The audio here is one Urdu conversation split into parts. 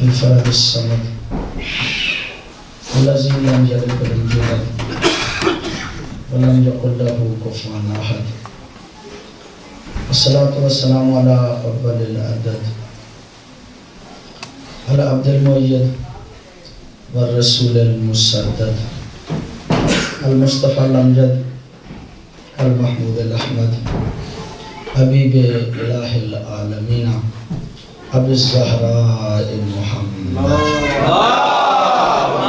الفرد الصمد الذي لم يلد ولم يولد ولم يكن له كفوا احد والصلاة والسلام على أفضل العدد العبد المؤيد والرسول المسدد المصطفى الأمجد المحمود الأحمد حبيب إله العالمين أبي الزهراء محمد اللهم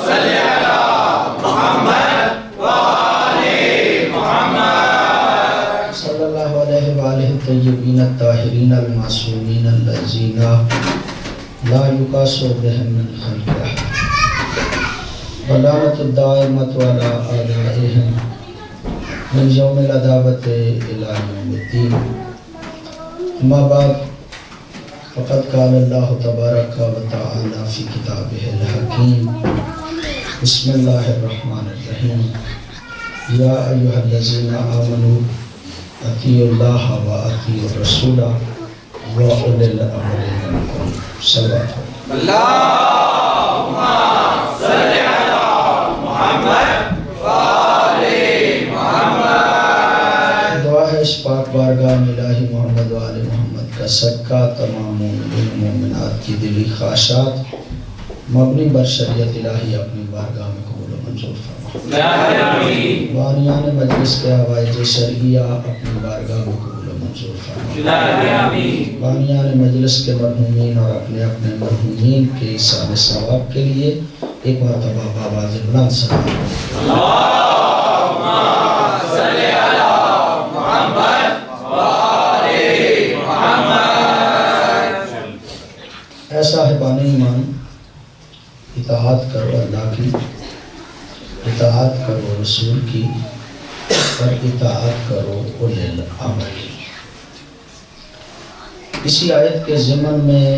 صل على محمد وآل محمد صلى الله عليه وآله الطيبين الطاهرين المعصومين الذين لا يقاس بهم من خلق أحد واللعنة الدائمة على أعدائهم من يوم العداوة إلى يوم الدين. أما بعد فقد قال الله تبارك وتعالى في كتابه الحكيم بسم الله الرحمن الرحيم يا أيها الذين آمنوا أطيعوا الله وأطيعوا الرسول وأولي الأمر منكم. صلوات اللهم صل على محمد وآل محمد. دعا ہے اس پاک بارگاہ میں الہی محمد و آل محمد کا صدقہ تمام مومنین و مومنات کی دلی خواہشات مبنی بر شریعت الہی اپنی بارگاہ میں قبول و منظور فرما. بانیان مجلس کے حوائج شرعیہ اپنی بارگاہ میں قبول و منظور فرما. بانیان مجلس کے مرحومین اور اپنے اپنے مرحومین کے احسان ثواب کے لیے ایک مرتبہ بآواز بلند سلام. اللهم صل على محمد وآل محمد. اے صاحبان ایمان، اطاعت کرو اللہ کی، اطاعت کرو رسول کی اور اطاعت کرو اولی الامر کی. اسی آیت کے ضمن میں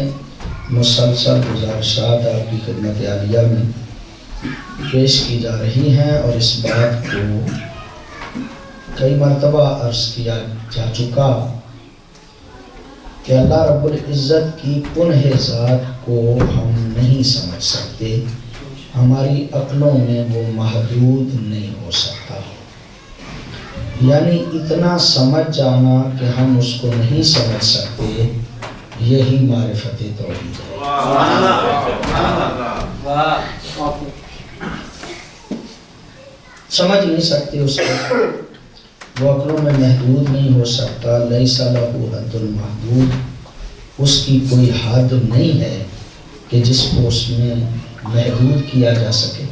مسلسل گزارشات آپ کی خدمت عالیہ میں پیش کی جا رہی ہیں اور اس بات کو کئی مرتبہ عرض کیا جا چکا کہ اللہ رب العزت کی کنہ ذات کو ہم نہیں سمجھ سکتے، ہماری عقلوں میں وہ محدود نہیں ہو سکتا. یعنی اتنا سمجھ جانا کہ ہم اس کو نہیں سمجھ سکتے، یہی معرفت توحید ہے. سمجھ نہیں سکتے اس کو، وہ عقلوں میں محدود نہیں ہو سکتا. لیس لہ حد المحدود، اس کی کوئی حد نہیں ہے کہ جس کو اس میں محدود کیا جا سکے.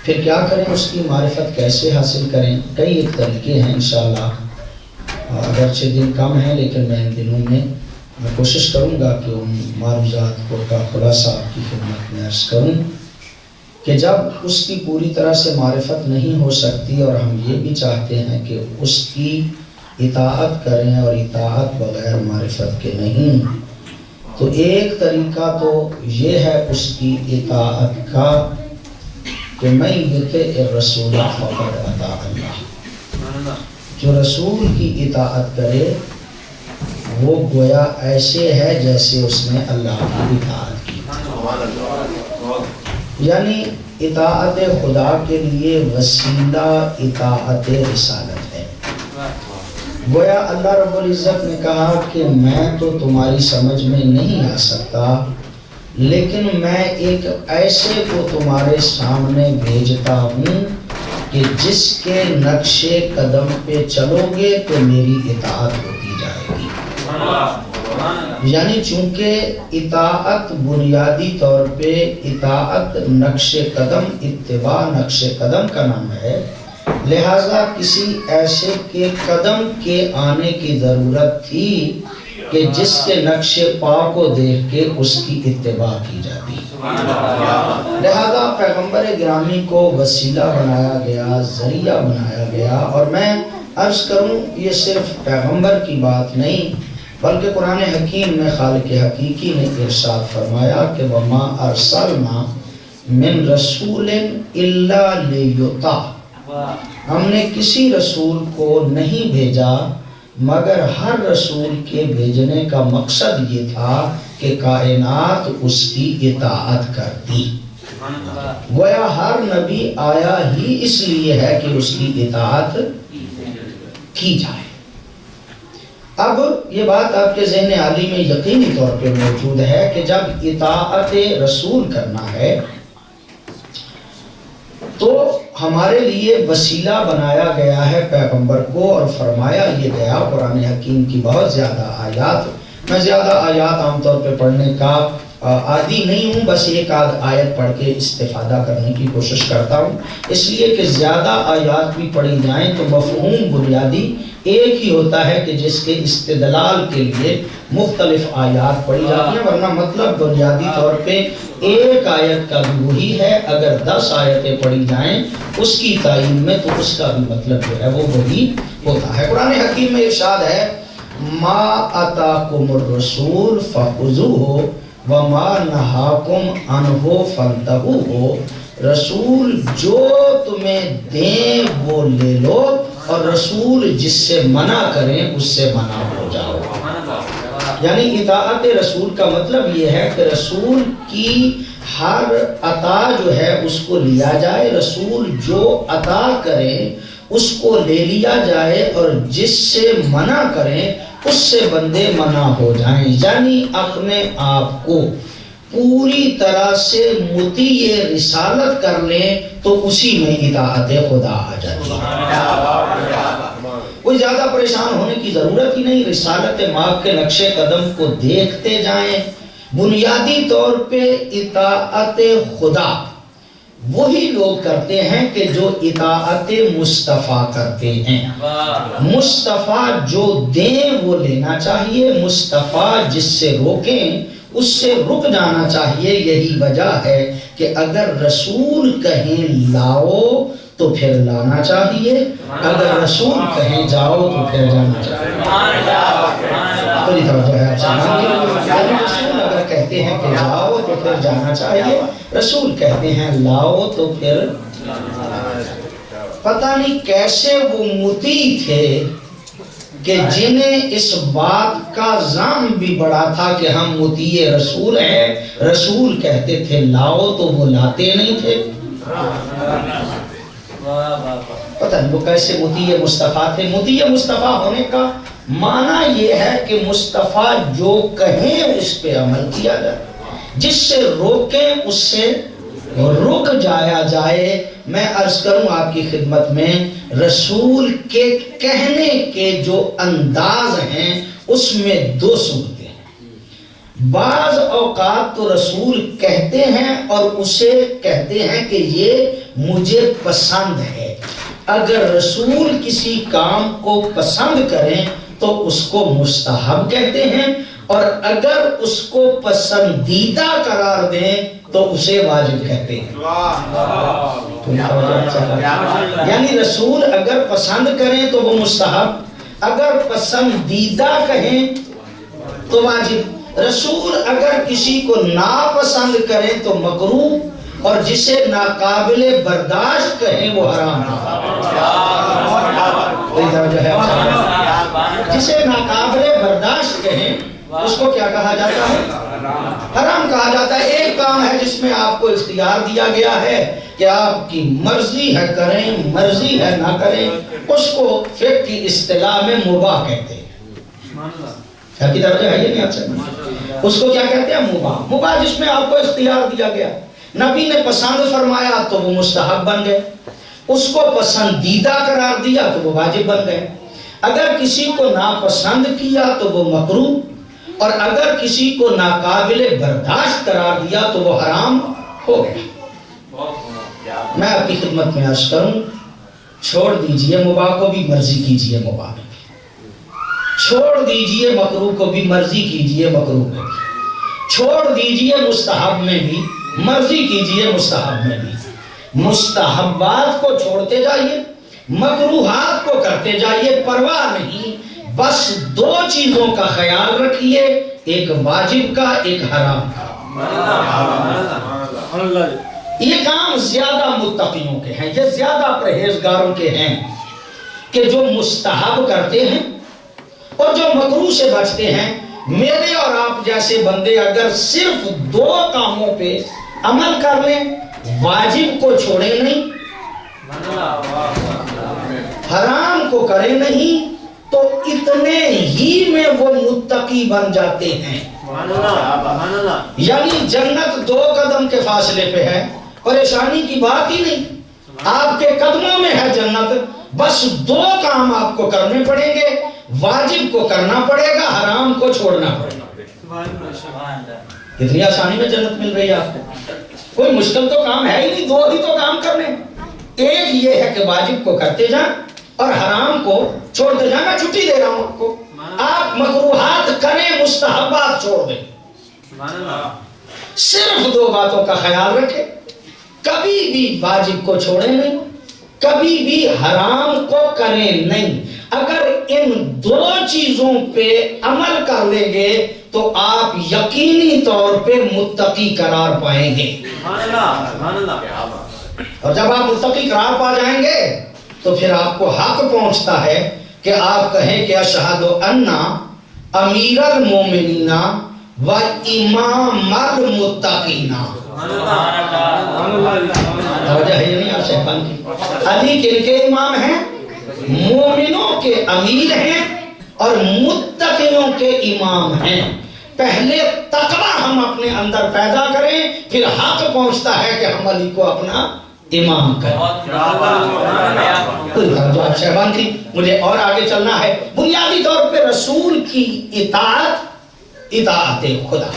پھر کیا کریں، اس کی معرفت کیسے حاصل کریں؟ کئی ایک طریقے ہیں انشاءاللہ، اگرچہ دن کم ہیں لیکن میں ان دنوں میں کوشش کروں گا کہ ان معروضات کو کا خلاصہ آپ کی خدمت میں عرض کروں کہ جب اس کی پوری طرح سے معرفت نہیں ہو سکتی اور ہم یہ بھی چاہتے ہیں کہ اس کی اطاعت کریں اور اطاعت بغیر معرفت کے نہیں، تو ایک طریقہ تو یہ ہے اس کی اطاعت کا کہ میں یطع الرسول فقد اطاع اللہ. جو رسول کی اطاعت کرے وہ گویا ایسے ہے جیسے اس نے اللہ کی اطاعت کی. یعنی اطاعت خدا کے لیے وسیلہ اطاعت رسالت ہے. گویا اللہ رب العزت نے کہا کہ میں تو تمہاری سمجھ میں نہیں آ سکتا، لیکن میں ایک ایسے کو تمہارے سامنے بھیجتا ہوں کہ جس کے نقش قدم پہ چلو گے تو میری اطاعت ہوتی جائے گی. یعنی چونکہ اطاعت بنیادی طور پہ اطاعت نقش قدم، اتباع نقش قدم کا نام ہے، لہٰذا کسی ایسے کے قدم کے آنے کی ضرورت تھی کہ جس کے نقش پا کو دیکھ کے اس کی اتباع کی جاتی. لہذا پیغمبر گرامی کو وسیلہ بنایا گیا، ذریعہ بنایا گیا. اور میں عرض کروں یہ صرف پیغمبر کی بات نہیں بلکہ قرآن حکیم میں خالق حقیقی نے ارشاد فرمایا کہ وَمَا أَرْسَلْنَا مِن رَسُولٍ إِلَّا لِيُطَاعَ، ہم نے کسی رسول کو نہیں بھیجا مگر ہر رسول کے بھیجنے کا مقصد یہ تھا کہ کائنات اس کی اطاعت کرتی. گویا ہر نبی آیا ہی اس لیے ہے کہ اس کی اطاعت کی جائے. اب یہ بات آپ کے ذہن عالی میں یقینی طور پہ موجود ہے کہ جب اطاعت رسول کرنا ہے تو ہمارے لیے وسیلہ بنایا گیا ہے پیغمبر کو، اور فرمایا یہ گیا قرآن حکیم کی بہت زیادہ آیات. میں زیادہ آیات عام طور پہ پڑھنے کا عادی نہیں ہوں، بس ایک آدھ آیت پڑھ کے استفادہ کرنے کی کوشش کرتا ہوں، اس لیے کہ زیادہ آیات بھی پڑھی جائیں تو مفہوم بنیادی ایک ہی ہوتا ہے کہ جس کے استدلال کے لیے مختلف آیات پڑھی جاتی ہیں، ورنہ مطلب بنیادی طور پہ ایک آیت کا بھی وہی ہے. اگر 10 آیتیں پڑھی جائیں اس کی تعین میں تو اس کا بھی مطلب جو ہے وہ وہی ہوتا ہے. قرآن حکیم میں ارشاد ہے ما اتاکم الرسول فخذوہ وما نہاکم عنہ فانتہوا. رسول جو تمہیں دیں وہ لے لو، اور رسول جس سے منع کریں اس سے منع ہو جاؤ. یعنی اطاعت رسول کا مطلب یہ ہے کہ رسول کی ہر عطا جو ہے اس کو لیا جائے، رسول جو عطا کریں اس کو لے لیا جائے، اور جس سے منع کریں اس سے بندے منع ہو جائیں. یعنی اپنے آپ کو پوری طرح سے مطیع رسالت کر لیں تو اسی میں اطاعت خدا آ جاتی ہے. کوئی زیادہ پریشان ہونے کی ضرورت ہی نہیں. رسالت ماں کے نقش قدم کو دیکھتے جائیں. بنیادی طور پہ اطاعت خدا وہی لوگ کرتے ہیں کہ جو اطاعت مصطفیٰ کرتے ہیں. مصطفیٰ جو دیں وہ لینا چاہیے، مصطفیٰ جس سے روکیں اس سے رک جانا چاہیے. یہی وجہ ہے کہ اگر رسول کہیں لاؤ تو پھر لانا چاہیے، اگر رسول کہیں جاؤ تو پھر جانا چاہیے. بڑی توجہ ہے آپ سامنے. رسول اگر کہتے ہیں کہ جاؤ تو پھر جانا چاہیے، رسول کہتے ہیں لاؤ تو پھر. پتہ نہیں کیسے وہ مطیع تھے کہ جنہیں اس بات کا ظن بھی بڑا تھا کہ ہم مطیع رسول ہیں. رسول کہتے تھے لاؤ تو وہ لاتے نہیں تھے. پتہ نہیں وہ کیسے مطیع مصطفیٰ تھے. مطیع مصطفیٰ ہونے کا معنی یہ ہے کہ مصطفیٰ جو کہیں اس پہ عمل کیا جائے، جس سے روکیں اس سے رک جایا جائے. میں عرض کروں آپ کی خدمت میں، رسول کے کہنے کے جو انداز ہیں اس میں 2 صورتیں ہیں. بعض اوقات تو رسول کہتے ہیں اور اسے کہتے ہیں کہ یہ مجھے پسند ہے. اگر رسول کسی کام کو پسند کریں تو اس کو مستحب کہتے ہیں، اور اگر اس کو پسندیدہ قرار دیں تو اسے واجب کہتے ہیں. یعنی رسول اگر پسند کریں تو وہ مستحب، اگر پسندیدہ کہیں تو واجب. رسول اگر کسی کو ناپسند کریں تو مکروہ، اور جسے ناقابل برداشت کہیں وہ حرام. جسے ناقابل برداشت کہیں اس کو کیا کہا جاتا ہے؟ حرام کہا جاتا ہے. ایک کام ہے جس میں آپ کو اختیار دیا گیا ہے کہ آپ کی مرضی ہے کریں، مرضی ہے نہ کریں، اس کو فقہ کی اصطلاح میں مباح کہتے ہیں. کی توجہ ہے یہ نہیں آپ سے؟ اس کو کیا کہتے ہیں؟ مباح. مباح جس میں آپ کو اختیار دیا گیا. نبی نے پسند فرمایا تو وہ مستحب بن گئے، اس کو پسندیدہ قرار دیا تو وہ واجب بن گئے. اگر کسی کو ناپسند کیا تو وہ مکروہ، اور اگر کسی کو ناقابل برداشت قرار دیا تو وہ حرام ہو گیا. میں آپ کی خدمت میں عرض کروں، چھوڑ دیجئے مباح کو بھی، مرضی کیجئے مباح میں بھی. چھوڑ دیجئے مکروہ کو بھی، مرضی کیجئے مکروہ میں بھی. چھوڑ دیجئے مستحب میں بھی، مرضی کیجئے مستحب میں بھی. مستحبات کو چھوڑتے جائیے، مکروہات کو کرتے جائیے، پرواہ نہیں. بس 2 چیزوں کا خیال رکھیے، ایک واجب کا، ایک حرام کا. یہ کام زیادہ متقیوں کے ہیں، یہ زیادہ پرہیزگاروں کے ہیں کہ جو مستحب کرتے ہیں اور جو مکروہ سے بچتے ہیں، میرے اور آپ جیسے بندے اگر صرف 2 کاموں پہ عمل کر لیں، واجب کو چھوڑیں نہیں، حرام کو کریں نہیں، تو اتنے ہی میں وہ متقی بن جاتے ہیں۔ یعنی جنت 2 قدم کے فاصلے پہ ہے، پریشانی کی بات ہی نہیں، آپ کے قدموں میں ہے جنت، بس 2 کام آپ کو کرنے پڑیں گے، واجب کو کرنا پڑے گا، حرام کو چھوڑنا پڑے گا۔ اتنی آسانی میں جنت مل رہی ہے آپ کو، کوئی مشکل تو کام ہے ہی نہیں، 2 ہی تو کام کرنے۔ ایک یہ ہے کہ واجب کو کرتے جائیں اور حرام کو چھوڑتے جائیں۔ میں چھٹی دے رہا ہوں آپ کو، آپ مکروہات کریں، مستحبات چھوڑ دیں، صرف 2 باتوں کا خیال رکھیں، کبھی بھی واجب کو چھوڑیں نہیں، کبھی بھی حرام کو کریں نہیں۔ اگر ان 2 چیزوں پہ عمل کر لیں گے تو آپ یقینی طور پہ متقی قرار پائیں گے، اور جب آپ متقی قرار پا جائیں گے تو پھر آپ کو حق پہنچتا ہے کہ آپ کہیں کہ اشہد ان امیر المومنین و امام المتقین۔ توجہ ہے نہیں آپ صاحبان کی؟ علی کن کے امام ہیں؟ مومنوں کے امیر ہیں اور متقیوں کے امام ہیں۔ پہلے تقویٰ ہم اپنے اندر پیدا کریں، پھر حق پہنچتا ہے کہ ہم علی کو اپنا امام کریں۔ کوئی توجہ آپ صاحبان کی؟ مجھے اور آگے چلنا ہے۔ بنیادی طور پہ رسول کی اطاعت خدا۔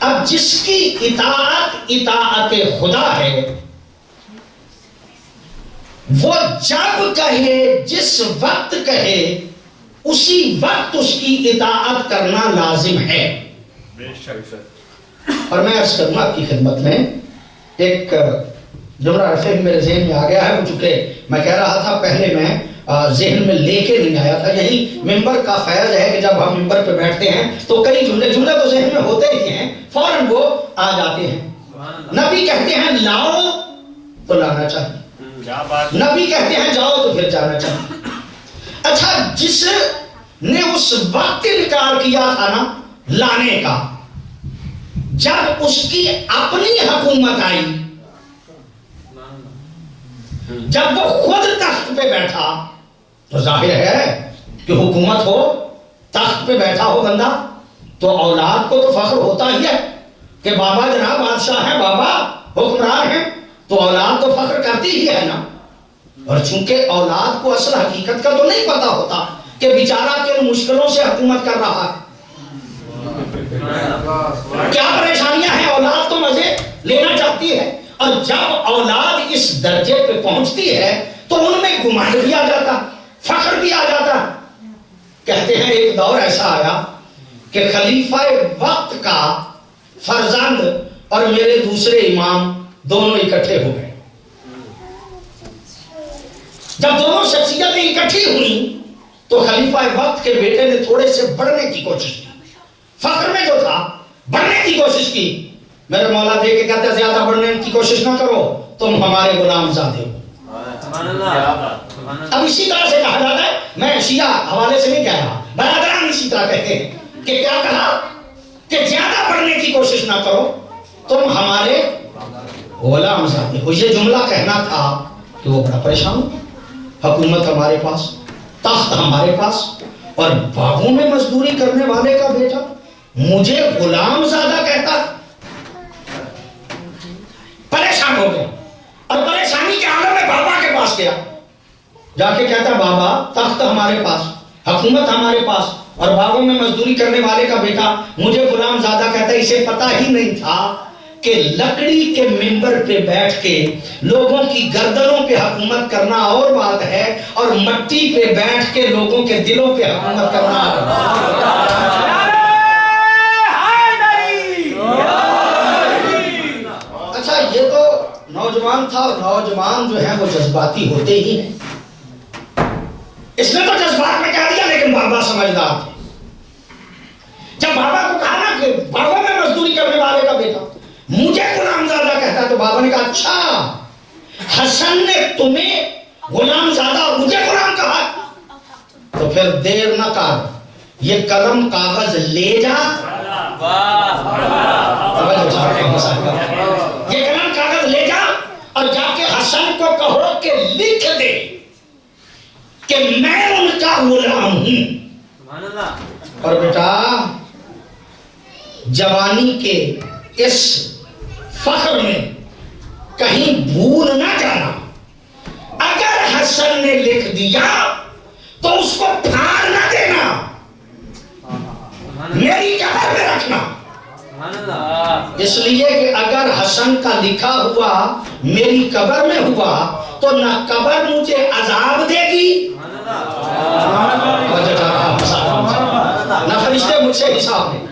اب جس کی اطاعت خدا ہے، وہ جب کہے، جس وقت کہے، اسی وقت اس کی اطاعت کرنا لازم ہے۔ اور میں عرض کروں آپ کی خدمت میں، ایک جملہ عرصے میرے ذہن میں آ گیا ہے، وہ چونکہ میں کہہ رہا تھا پہلے میں ذہن میں لے کے نہیں آیا تھا۔ یہی ممبر کا فیض ہے کہ جب ہم ممبر پہ بیٹھتے ہیں تو کئی جملے تو ذہن میں ہوتے ہی ہیں، فوراً وہ آ جاتے ہیں۔ نبی کہتے ہیں لاؤ تو لانا چاہیے، نبی کہتے ہیں جاؤ تو پھر جانا چاہیے۔ اچھا، جس نے اس وقت انکار کیا تھا نا لانے کا، جب اس کی اپنی حکومت آئی، جب وہ خود تخت پہ بیٹھا، تو ظاہر ہے کہ حکومت ہو، تخت پہ بیٹھا ہو بندہ، تو اولاد کو تو فخر ہوتا ہی ہے کہ بابا جناب بادشاہ ہیں، بابا حکمران ہیں، تو اولاد تو فخر کرتی ہی ہے نا۔ اور چونکہ اولاد کو اصل حقیقت کا تو نہیں پتا ہوتا کہ بیچارہ کن مشکلوں سے حکومت کر رہا ہے، کیا پریشانیاں ہیں، اولاد تو مزے لینا چاہتی ہے۔ اور جب اولاد اس درجے پہ پہنچتی ہے تو ان میں گمان بھی آ جاتا، فخر بھی آ جاتا۔ کہتے ہیں ایک دور ایسا آیا کہ خلیفہ وقت کا فرزند اور میرے دوسرے امام دونوں اکٹھے ہو گئے۔ جب دونوں شخصیتیں اکٹھی ہوئیں تو خلیفہ وقت کے بیٹے نے تھوڑے سے بڑھنے کی کوشش کی، فخر میں جو تھا بڑھنے کی کوشش کی۔ میرے مولا دے کے کہتے ہیں زیادہ بڑھنے کی کوشش نہ کرو، تم ہمارے غلام زادے ہو۔ اب اسی طرح سے کہا جاتا ہے، میں شیعہ حوالے سے نہیں کہہ رہا، برادران اسی طرح کہتے ہیں کہ کیا کہا کہ زیادہ بڑھنے کی کوشش نہ کرو، تم ہمارے غلام زادے ہو۔ یہ جملہ کہنا تھا کہ وہ بڑا پریشان ہو، حکومت ہمارے پاس، تخت ہمارے پاس، اور باغوں میں مزدوری کرنے والے کا بیٹا مجھے غلام زادہ کہتا۔ پریشان ہو گیا، اور پریشانی کے عالم میں بابا کے پاس گیا، جا کے کہتا بابا تخت ہمارے پاس، حکومت ہمارے پاس، اور باغوں میں مزدوری کرنے والے کا بیٹا مجھے غلام زادہ کہتا۔ اسے پتا ہی نہیں تھا کہ لکڑی کے ممبر پہ بیٹھ کے لوگوں کی گردنوں پہ حکومت کرنا اور بات ہے، اور مٹی پہ بیٹھ کے لوگوں کے دلوں پہ حکومت کرنا اور بات ہے۔ اچھا، یہ تو نوجوان تھا، اور نوجوان جو ہے وہ جذباتی ہوتے ہی ہیں۔ اس نے تو جذبات میں کہہ دیا، لیکن بابا سمجھدار تھے۔ جب بابا کو کہا نا کہ باغوں میں مزدوری کرنے والے کا بیٹا مجھے غلام زادہ کہتا ہے، تو بابا نے کہا اچھا حسن نے تمہیں غلام زادہ اور مجھے غلام کہا، تو پھر دیر نہ کر، یہ قلم کاغذ لے جا، یہ قلم کاغذ لے جا اور جا کے حسن کو کہو کہ لکھ دے کہ میں ان کا غلام ہوں. اور بیٹا جوانی کے اس فخر میں کہیں بھول نہ جانا، اگر حسن نے لکھ دیا تو اس کو پھاڑ نہ دینا، میری قبر میں رکھنا. اس لیے کہ اگر حسن کا لکھا ہوا میری قبر میں ہوا تو نہ قبر مجھے عذاب دے گی، نہ فرشتے مجھ سے حساب لیں،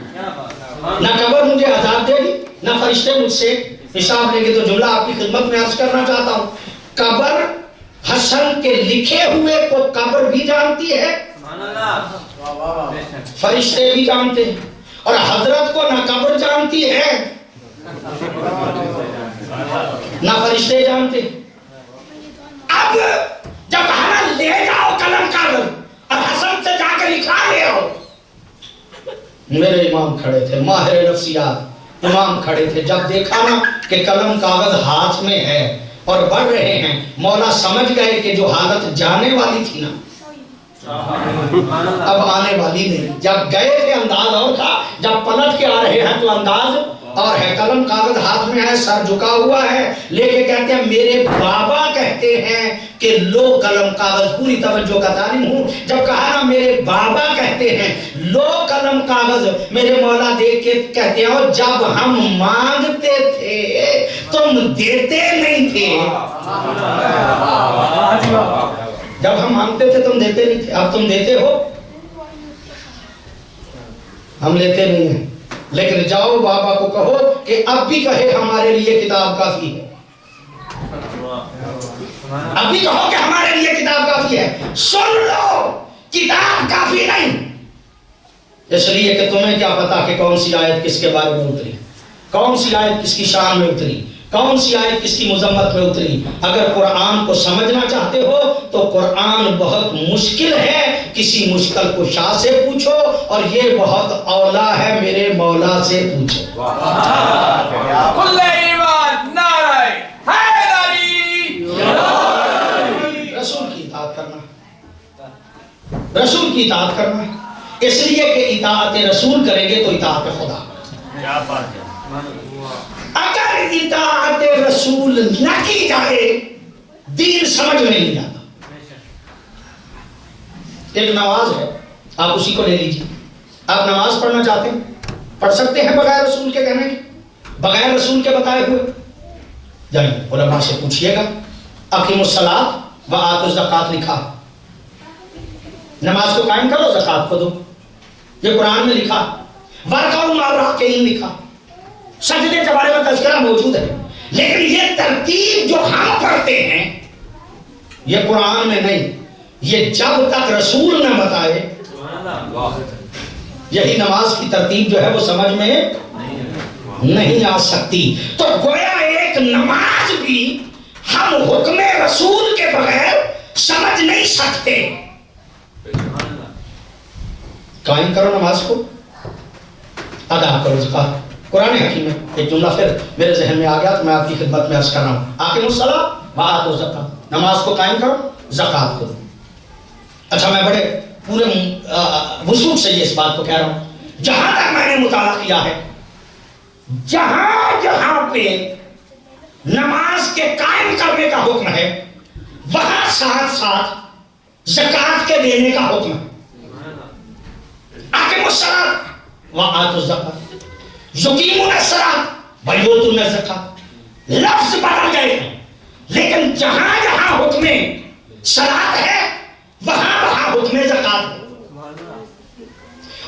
نہ قبر مجھے عذاب دے گی، نہ فرشتے مجھ سے حساب لیں گے. تو جملہ آپ کی خدمت میں عرض کرنا چاہتا ہوں، قبر حسن کے لکھے ہوئے کو قبر بھی جانتی ہے، فرشتے بھی جانتے ہیں، اور حضرت کو نہ قبر جانتی ہے نہ فرشتے جانتے. اب جب کہا لے جاؤ قلم کاغذ اور حسن سے جا کے لکھا لے آؤ. میرے امام کھڑے تھے، ماہر نفسیات امام کھڑے تھے، جب دیکھا نا کہ قلم کاغذ ہاتھ میں ہے اور بڑھ رہے ہیں، مولا سمجھ گئے کہ جو حالت جانے والی تھی نا اب آنے والی نہیں. جب گئے تھے انداز اور تھا، جب پلٹ کے آ رہے ہیں تو انداز اور ہے. قلم کاغذ ہاتھ میں ہے، سر جھکا ہوا ہے، لے کے کہتے ہیں میرے بابا کہتے ہیں کہ لو قلم کاغذ. پوری توجہ کا تعلیم ہوں. جب کہا نا میرے بابا کہتے ہیں لو قلم کاغذ، میرے مولا دیکھ کے کہتے ہیں جب ہم مانگتے تھے تم دیتے نہیں تھے. جب ہم مانگتے تھے تم دیتے نہیں تھے، اب تم دیتے ہو، ہم لیتے نہیں ہیں. لیکن جاؤ بابا کو کہو کہ اب بھی کہے ہمارے لیے کتاب کافی ہے، اب بھی کہو کہ ہمارے لیے کتاب کافی ہے. سن لو کتاب کافی نہیں، اس لیے کہ تمہیں کیا پتا کہ کون سی آیت کس کے بارے میں اتری، کون سی آیت کس کی شان میں اتری، کون سی آیت کس کی مذمت میں اتری. اگر قرآن کو سمجھنا چاہتے ہو تو قرآن بہت مشکل ہے، کسی مشکل کو شاہ سے پوچھو، اور یہ بہت اولا ہے میرے مولا سے پوچھو. رسول کی اطاعت کرنا، رسول کی اطاعت کرنا، اس لیے کہ اطاعت رسول کریں گے تو اطاعت خدا. اگر اطاعت رسول نہ کی جائے دین سمجھ میں نہیں جاتا. ایک نماز ہے، آپ اسی کو لے لیجیے. آپ نماز پڑھنا چاہتے ہیں، پڑھ سکتے ہیں بغیر رسول کے کہنے کے، بغیر رسول کے بتائے ہوئے. جائیے علماء سے پوچھئے گا، اقیموا الصلاۃ وآتوا الزکوٰۃ لکھا، نماز کو قائم کرو زکوٰۃ کو دو، یہ قرآن میں لکھا. وارکعوا مع الراکعین لکھا، سجدے کے بارے میں تذکرہ موجود ہے. لیکن یہ ترتیب جو ہم پڑھتے ہیں یہ قرآن میں نہیں، یہ جب تک رسول نہ بتائے یہی نماز کی ترتیب جو ہے وہ سمجھ میں نہیں آ سکتی. تو گویا ایک نماز بھی ہم حکم رسول کے بغیر سمجھ نہیں سکتے. قائم کرو نماز کو، ادا کرو زکوٰۃ. قرآن حکیم میں ایک جملہ پھر میرے ذہن میں آ گیا تو میں آپ کی خدمت میں عرض کر رہا ہوں. اقیموا الصلاۃ وآتوا الزکوٰۃ، نماز کو قائم کرو زکوٰۃ کو دو. اچھا میں بڑے پورے وضوح سے یہ اس بات کو کہہ رہا ہوں، جہاں تک میں نے مطالعہ کیا ہے، جہاں جہاں پہ نماز کے قائم کرنے کا حکم ہے وہاں ساتھ ساتھ زکوٰۃ کے دینے کا حکم ہے. اقیموا الصلاۃ وآتوا الزکوٰۃ، یقیمون الصلاۃ ویؤتون الزکوٰۃ. لفظ بدل گئے ہیں لیکن جہاں جہاں حکم صلاۃ ہے وہاں وہاں حکم زکوٰۃ ہے.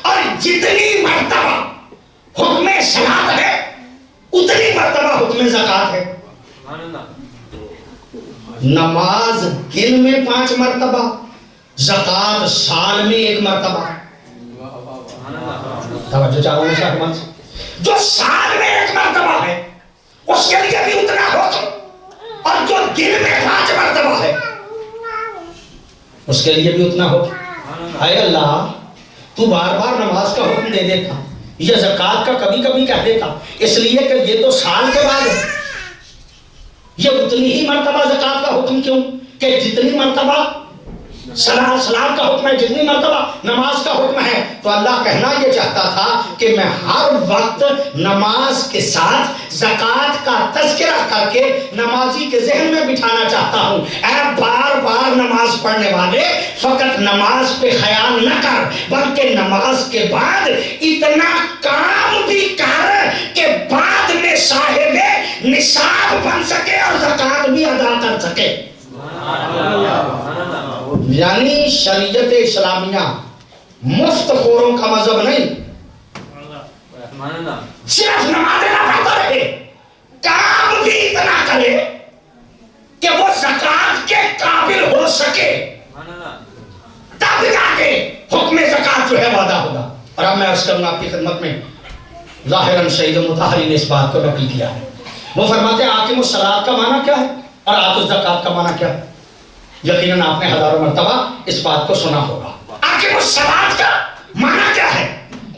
اور جتنی مرتبہ حکم صلاۃ ہے اتنی مرتبہ حکم زکوٰۃ ہے. نماز دن میں 5 مرتبہ، زکوٰۃ سال میں 1 مرتبہ. توجہ چاہوں گا شاہمان سے، جو سال میں 1 مرتبہ ہے اس کے لیے بھی اتنا حکم، اور جو دن میں 5 مرتبہ ہے اس کے لیے بھی اتنا حکم. اے اللہ تو بار بار نماز کا حکم دے دیتا, یہ زکوٰۃ کا کبھی کبھی کہہ دیتا, اس لیے کہ یہ تو سال کے بعد ہے. یہ اتنی ہی مرتبہ زکوٰۃ کا حکم کیوں کہ جتنی مرتبہ سلاد کا حکم ہے, جتنی مرتبہ نماز کا حکم ہے. تو اللہ کہنا یہ چاہتا تھا کہ میں ہر وقت نماز کے ساتھ زکوٰۃ کا تذکرہ کر کے نمازی کے ذہن میں بٹھانا چاہتا ہوں. اے بار بار نماز پڑھنے والے, فقط نماز پہ خیال نہ کر, بلکہ نماز کے بعد اتنا کام بھی کر کہ بعد میں صاحب نصاب بن سکے اور زکوٰۃ بھی ادا کر سکے. یعنی شریعت اسلامیہ مفت خوروں کا مذہب نہیں, صرف نماز نہ پڑھتا رہے, کام بھی اتنا کرے کہ وہ زکوٰۃ کے قابل ہو سکے, تب جا کے حکم زکوٰۃ جو ہے وعدہ ہوگا. اور اب میں عرض کروں آپ کی خدمت میں, ظاہراً شہید مطہری نے اس بات کو نقل کیا ہے. وہ فرماتے ہیں حاکم الصلاۃ کا معنی کیا ہے اور آتو الزکوٰۃ کا معنی کیا ہے. یقیناً آپ نے ہزاروں مرتبہ اس بات کو سنا ہوگا. حاکم الصلاۃ کا معنی کیا ہے؟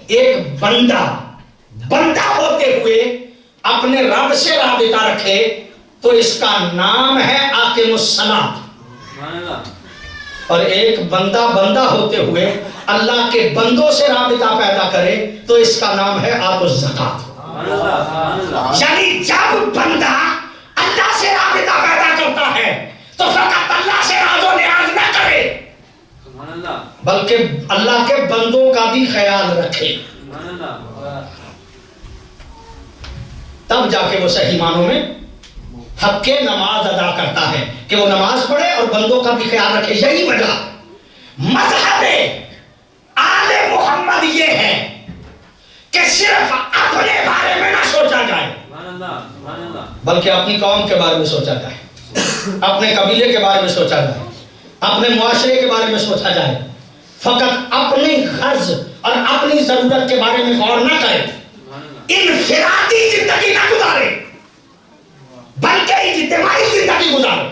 ایک بندہ ہوتے ہوئے اپنے رب سے رابطہ رکھے تو اس کا نام ہے حاکم الصلاۃ. اور ایک بندہ ہوتے ہوئے اللہ کے بندوں سے رابطہ پیدا کرے تو اس کا نام ہے آتو الزکوٰۃ. یعنی جب بندہ اللہ سے رابطہ پیدا کرتا ہے تو فقط اللہ سے راز و نیاز نہ کرے, بلکہ اللہ کے بندوں کا بھی خیال رکھے, تب جا کے وہ صحیح معنوں میں حق نماز ادا کرتا ہے کہ وہ نماز پڑھے اور بندوں کا بھی خیال رکھے. یہی وجہ مذہب آل محمد یہ ہے کہ صرف اپنے بارے میں نہ سوچا جائے, بلکہ اپنی قوم کے بارے میں سوچا جائے, اپنے قبیلے کے بارے میں سوچا جائے, اپنے معاشرے کے بارے میں سوچا جائے. فقط اپنی غرض اور اپنی ضرورت کے بارے میں غور نہ کرے, انفرادی زندگی نہ گزارے, بلکہ اجتماعی زندگی گزارے.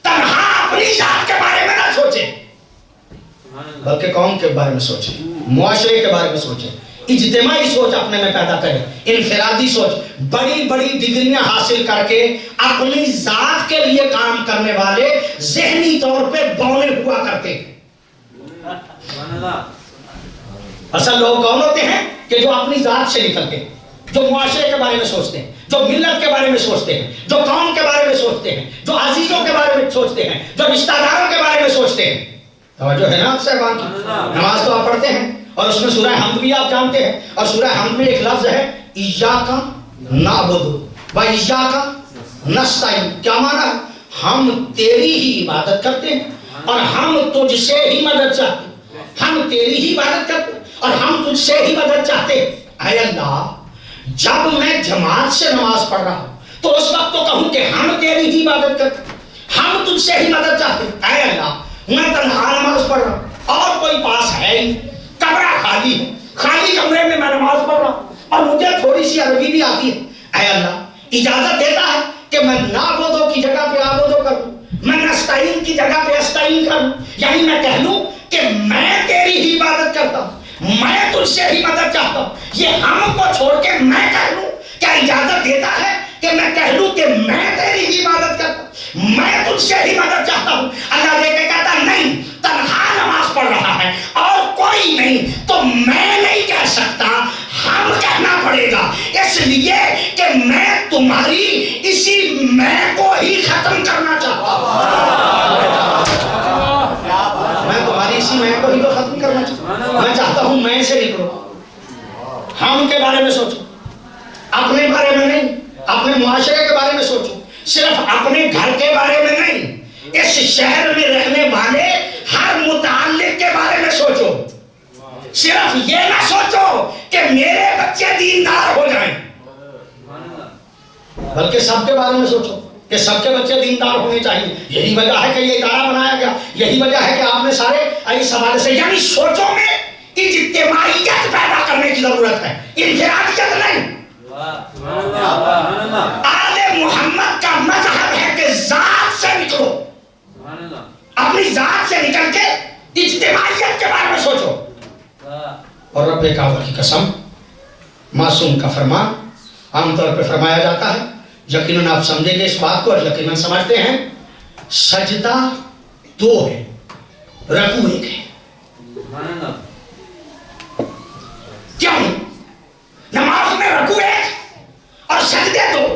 تنہا اپنی ذات کے بارے میں نہ سوچے, بلکہ قوم کے بارے میں سوچے, معاشرے کے بارے میں سوچے. اجتماعی سوچ اپنے میں پیدا کرے, انفرادی سوچ. بڑی بڑی ڈگریاں حاصل کر کے اپنی ذات کے لیے کام کرنے والے ذہنی طور پہ بونے ہوا کرتے. اصل لوگ کون ہوتے ہیں کہ جو اپنی ذات سے نکل کے, جو معاشرے کے بارے میں سوچتے ہیں, جو ملت کے بارے میں سوچتے ہیں, جو قوم کے بارے میں سوچتے ہیں, جو عزیزوں کے بارے میں سوچتے ہیں, جو رشتہ داروں کے بارے میں سوچتے ہیں. توجہ ہے نا آپ صاحبان کی؟ نماز تو آپ پڑھتے ہیں اور اس میں سورہ حمد بھی آپ جانتے ہیں, اور سورہ حمد میں ایک لفظ ہے ایاک نعبد و ایاک نستعین. کیا معنی ہے؟ ہم تیری ہی عبادت کرتے ہیں اور ہم تجھ سے ہی مدد چاہتے ہیں. ہم تیری ہی عبادت کرتے ہیں اور ہم تجھ سے ہی مدد چاہتے ہیں. اے اللہ, جب میں جماعت سے نماز پڑھ رہا ہوں تو اس وقت تو کہوں کہ ہم تیری ہی عبادت کرتے ہیں, ہم تجھ سے ہی مدد چاہتے ہیں. اے اللہ, میں تنہا نماز پڑھ رہا ہوں اور کوئی پاس ہے ہی, کمرہ خالی ہے, خالی کمرے میں میں نماز پڑھ رہا ہوں اور مجھے تھوڑی سی عربی بھی آتی ہے. اے اللہ, اجازت دیتا ہے کہ میں نعبدو کی جگہ پہ عبدو کروں, میں نستعین کی جگہ پہ استعین کروں. یعنی میں کہہ لوں کہ میں تیری ہی عبادت کرتا ہوں, میں تجھ سے ہی مدد چاہتا ہوں. یہ ہم کو چھوڑ کے میں کہہ لوں, کیا اجازت دیتا ہے کہ میں کہہ لوں کہ میں تیری ہی عبادت کرتا ہوں, میں تجھ سے ہی مدد چاہتا ہوں؟ اللہ دیکھ کے کہتا نہیں, تنہا نماز پڑھ رہا ہے اور کوئی نہیں, تو میں نہیں کہہ سکتا, ہم کہنا پڑے گا, اس لیے کہ میں تمہاری اسی میں کو ہی ختم کرنا چاہتا ہوں. میں تمہاری اسی میں کو ہی تو ختم کرنا چاہتا ہوں. میں چاہتا ہوں میں سے نکلو, ہم کے بارے میں سوچو, اپنے بارے میں نہیں, اپنے معاشرے کے بارے میں سوچو, صرف اپنے گھر کے بارے میں نہیں, اس شہر میں رہنے والے ہر متعلق کے بارے میں سوچو. صرف یہ نہ سوچو کہ میرے بچے دیندار ہو جائیں, بلکہ سب کے بارے میں سوچو کہ سب کے بچے دیندار ہونے چاہیے. یہی وجہ ہے کہ یہ ادارہ بنایا گیا, یہی وجہ ہے کہ آپ نے سارے اس حوالے سے, یعنی سوچوں میں اجتماعیت پیدا کرنے کی ضرورت ہے, انفرادیت نہیں. آل محمد کا مذہب ہے کہ ذات سے نکلو, اپنی ذات سے نکل کے اجتماعیت کے بارے میں سوچو. اور رب کعبہ کی قسم، معصوم کا فرمان عام طور پہ فرمایا جاتا ہے، یقیناً آپ سمجھیں گے اس بات کو اور یقیناً سمجھتے ہیں، سجدہ 2 ہے، رکوع 1 ہے۔ کیوں؟ نماز میں رکوع 1 اور سجدے 2۔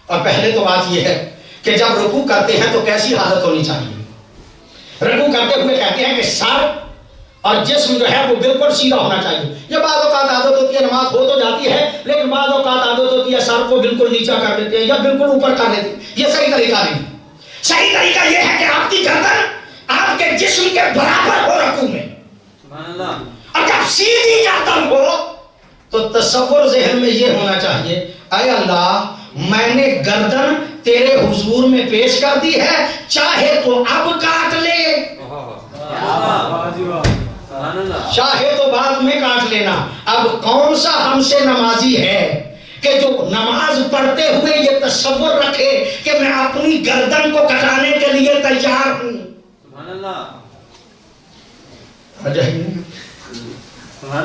اور پہلے تو بات یہ ہے کہ جب رکوع کرتے ہیں تو کیسی حالت ہونی چاہیے؟ رکوع کرتے ہوئے کہتے ہیں کہ سر اور جسم جو ہے وہ بالکل سیدھا ہونا چاہیے۔ یہ بعض اوقات عادت ہوتی ہے، نماز ہو تو جاتی ہے لیکن بعض اوقات عادت ہوتی ہے سر کو بالکل نیچا کر دیتے ہیں یا بالکل اوپر کر دیتے ہیں۔ یہ صحیح طریقہ نہیں۔ صحیح طریقہ یہ ہے کہ آپ کی گردن آپ کے جسم کے برابر ہو رکوع میں، اور جب سیدھی گردن ہو تو تصور ذہن میں یہ ہونا چاہیے، اے اللہ میں نے گردن تیرے حضور میں پیش کر دی ہے، چاہے تو اب کاٹ لے، چاہے تو بعد میں کاٹ لینا۔ اب کون سا ہم سے نمازی ہے کہ جو نماز پڑھتے ہوئے یہ تصور رکھے کہ میں اپنی گردن کو کٹانے کے لیے تیار ہوں؟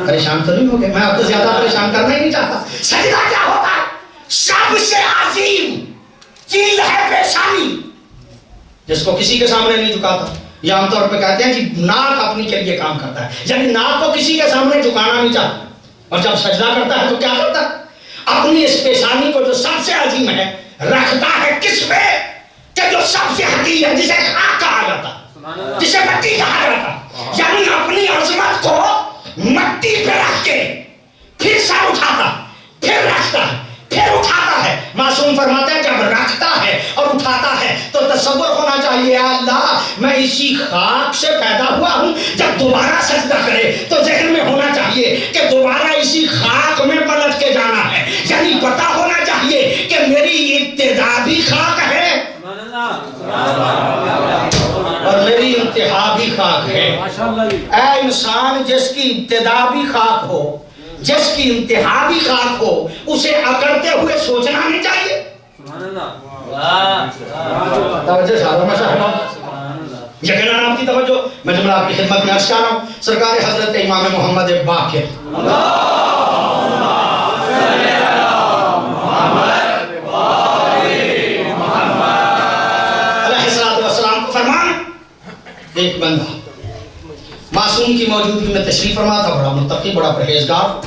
پریشان تو نہیں ہو گئے؟ میں آپ کو زیادہ پریشان کرنا ہی نہیں چاہتا۔ سجدہ کیا ہوتا ہے؟ سب سے عظیم چیز ہے پیشانی، جس کو کسی کے سامنے نہیں جھکاتا۔ یہ عام طور پہ کہتے ہیں کہ ناک اپنی کے لیے کام کرتا ہے، یعنی ناک کو کسی کے سامنے جھکانا نہیں چاہتا، اور جب سجدہ کرتا ہے تو کیا کرتا ہے؟ اپنی اس پیشانی کو جو سب سے عظیم ہے رکھتا ہے کس پہ؟ کہ جو سب سے حقیر ہے، جسے خاک کہا جاتا، جسے مٹی کہا جاتا، یعنی اپنی عظمت کو مٹی پہ رکھ کے پھر سر اٹھاتا، پھر رکھتا ہے، پھر اٹھاتا ہے۔ معصوم فرماتا ہے جب رکھتا ہے اور اٹھاتا ہے تو تصور ہونا چاہیے، اللہ میں اسی خاک سے پیدا ہوا ہوں، جب دوبارہ سجدہ کرے تو ذہن میں ہونا چاہیے کہ دوبارہ اسی خاک میں پلٹ کے جانا ہے، یعنی پتہ ہونا چاہیے کہ میری ابتدا بھی خاک ہے اور میری انتہا بھی خاک ہے۔ اے انسان جس کی ابتدا بھی خاک ہو، جس کی انتہا بھی خاک ہو، اسے اکڑتے ہوئے سوچنا نہیں چاہیے۔ توجہ یقیناً آپ کی توجہ، میں جملہ آپ کی خدمت میں عرض کر رہا ہوں، سرکار حضرت امام محمد باقر علیہ السلام کو فرمان، ایک بندہ معصوم کی موجودگی میں تشریف فرما تھا، بڑا متقی، بڑا پرہیزگار،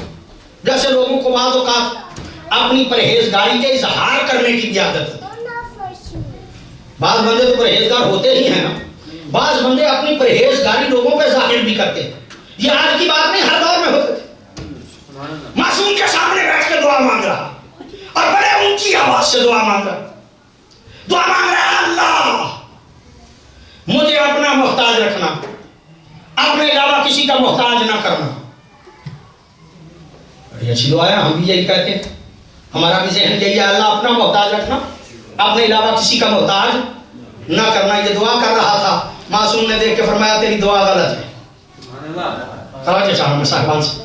جیسے لوگوں کو بعض اوقات اپنی پرہیزگاری کے اظہار کرنے کی بھی عادت ہے۔ بعض بندے تو پرہیزگار ہوتے ہی ہیں نا، بعض بندے اپنی پرہیزگاری لوگوں پہ ظاہر بھی کرتے ہیں۔ یہ آج کی بات نہیں، ہر دور میں ہوتے تھے۔ معصوم کے سامنے بیٹھ کے دعا مانگ رہا اور بڑے اونچی آواز سے دعا مانگ رہا، اللہ مجھے اپنا محتاج رکھنا، اپنے علاوہ کسی کا محتاج نہ کرنا۔ بڑی اچھی دعا ہے، ہم بھی یہی کہتے ہیں، ہمارا بھی ذہن یہی ہے، اللہ اپنا محتاج رکھنا، اپنے علاوہ کسی کا محتاج نہ کرنا۔ یہ دعا کر رہا تھا، معصوم نے دیکھ کے فرمایا تیری دعا غلط ہے۔ توجہ چاہوں میں صاحبان سے،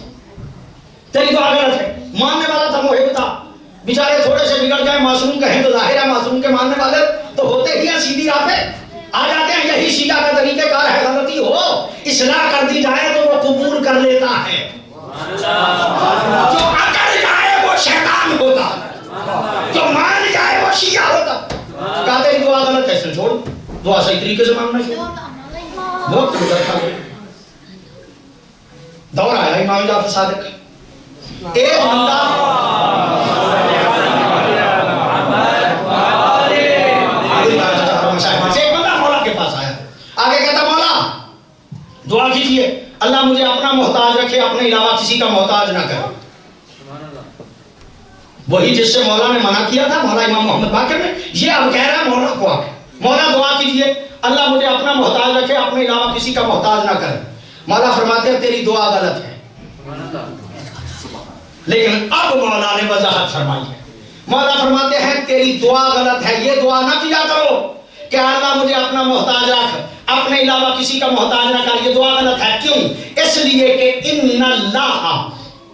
تیری دعا غلط ہے۔ ماننے والا تھا، محب تھا، بیچارے تھوڑے سے بگڑ جائیں معصوم کہیں تو ظاہر ہے معصوم کے ماننے والے تو ہوتے ہی ہیں سیدھی راہ پہ آ جاتے ہیں، یہی شیعہ کا طریقہ کار ہے، غلطی ہو اصلاح کر دی جائے تو وہ قبول کر لیتا ہے، جو اکڑ جائے وہ شیطان ہوتا، جو مان جائے وہ شیعہ ہوتا۔ کہتے ہیں دعا غلط ہے، اسے چھوڑ، دعا صحیح طریقے سے مانگنا چھوڑ۔ وقت گزر تھا، دور آیا امام جعفر صادق، ایک بندہ مولا کے پاس آیا، آگے کہتا مولا دعا کیجئے اللہ مجھے اپنا محتاج رکھے، اپنے علاوہ کسی کا محتاج نہ کرے۔ وہی جس سے مولا نے منع کیا تھا، مولا امام محمد باقر نے، یہ اب کہہ رہا ہے مولا کو آ کے، مولا دعا کیجئے اللہ مجھے اپنا محتاج رکھے، اپنے علاوہ کسی کا محتاج نہ کرے۔ مولا فرماتے ہیں تیری دعا غلط ہے، لیکن اب مولا نے وضاحت فرمائی ہے۔ مولا فرماتے ہیں تیری دعا غلط ہے، یہ دعا نہ کیا کرو کہ اللہ مجھے اپنا محتاج رکھ، اپنے علاوہ کسی کا محتاج نہ کر، یہ دعا غلط ہے۔ کیوں؟ اس لیے کہ ان اللہ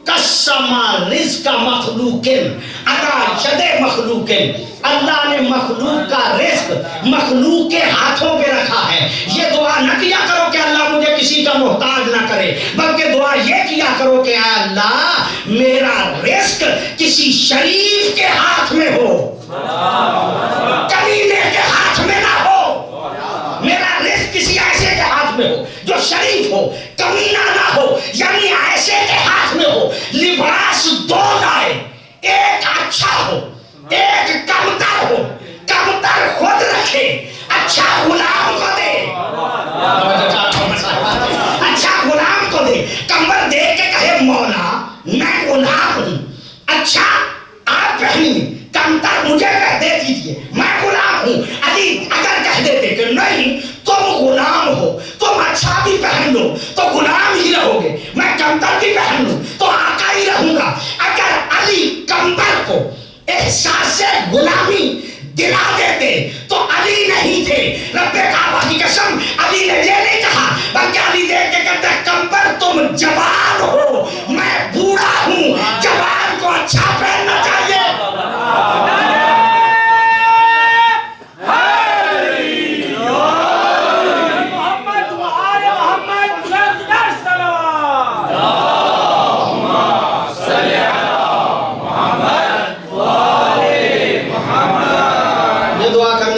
قسم رزق مخلوق علی ید مخلوق، اللہ نے مخلوق کا رزق مخلوق کے ہاتھوں پہ رکھا ہے۔ یہ دعا نہ کیا کرو کہ اللہ مجھے کسی کا محتاج نہ کرے، بلکہ دعا یہ کیا کرو کہ اے اللہ میرا رزق کسی شریف کے ہاتھ میں ہو، کمینے کے ہاتھ میں نہ ہو، میرا رزق کسی ایسے کے ہاتھ میں ہو جو شریف ہو، کمینہ نہ ہو، یعنی ایسے کے ہاتھ میں ہو لباس دو لائے، ایک اچھا ہو ایک کمتر ہو، کمتر خود رکھے اچھا غلام کو دے، اچھا غلام کو دے، کمبر دے کے کہے مولا میں غلام ہوں، اچھا آپ پہنیے، کمتر مجھے کہہ دے دیجئے میں غلام ہوں۔ علی اگر کہہ دیتے کہ نہیں تم غلام ہو، تم اچھا بھی پہن لو تو غلام ہی رہو گے، میں کمتر بھی پہن لوں تو آقا ہی رہوں گا، اگر علی کمتر کو احساس غلامی دلا دیتے تو علی نہیں تھے۔ رب کعبہ کی قسم علی نے یہ نہیں کہا، بلکہ علی دیکھ کے کہتا ہے کمبر تم جوان ہو میں بوڑھا ہوں، جوان کو اچھا پہننا چاہیے۔